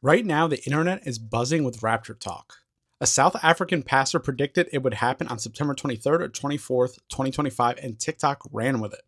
Right now, the internet is buzzing with rapture talk. A South African pastor predicted it would happen on September 23rd or 24th, 2025, and TikTok ran with it.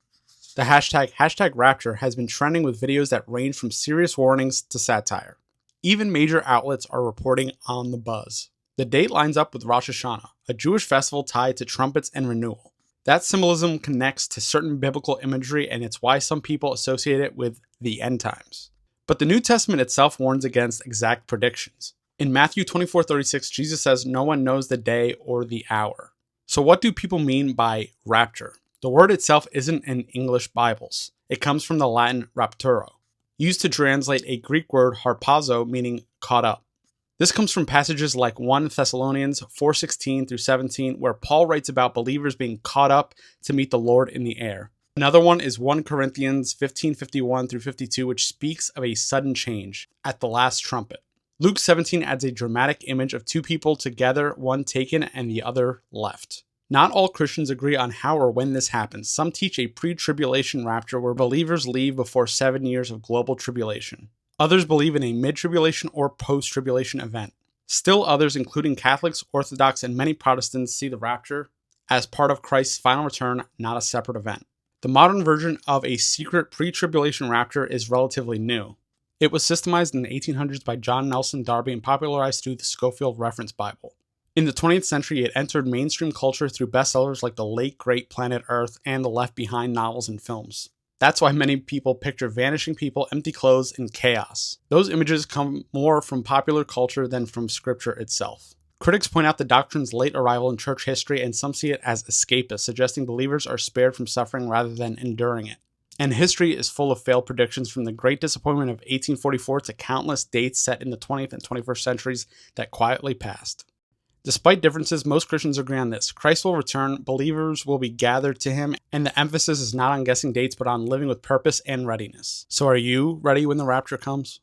The hashtag Rapture has been trending with videos that range from serious warnings to satire. Even major outlets are reporting on the buzz. The date lines up with Rosh Hashanah, a Jewish festival tied to trumpets and renewal. That symbolism connects to certain biblical imagery, and it's why some people associate it with the end times. But the New Testament itself warns against exact predictions. In Matthew 24:36, Jesus says, "No one knows the day or the hour." So what do people mean by rapture? The word itself isn't in English Bibles. It comes from the Latin rapturo, used to translate a Greek word harpazo, meaning caught up. This comes from passages like 1 Thessalonians 4:16 through 17, where Paul writes about believers being caught up to meet the Lord in the air. Another one is 1 Corinthians 15:51 through 52, which speaks of a sudden change at the last trumpet. Luke 17 adds a dramatic image of two people together, one taken and the other left. Not all Christians agree on how or when this happens. Some teach a pre-tribulation rapture where believers leave before 7 years of global tribulation. Others believe in a mid-tribulation or post-tribulation event. Still others, including Catholics, Orthodox, and many Protestants, see the rapture as part of Christ's final return, not a separate event. The modern version of a secret pre-tribulation rapture is relatively new. It was systematized in the 1800s by John Nelson Darby and popularized through the Scofield Reference Bible. In the 20th century, it entered mainstream culture through bestsellers like the late great Planet Earth and the Left Behind novels and films. That's why many people picture vanishing people, empty clothes, and chaos. Those images come more from popular culture than from scripture itself. Critics point out the doctrine's late arrival in church history, and some see it as escapist, suggesting believers are spared from suffering rather than enduring it. And history is full of failed predictions, from the Great Disappointment of 1844 to countless dates set in the 20th and 21st centuries that quietly passed. Despite differences, most Christians agree on this. Christ will return, believers will be gathered to him, and the emphasis is not on guessing dates but on living with purpose and readiness. So are you ready when the rapture comes?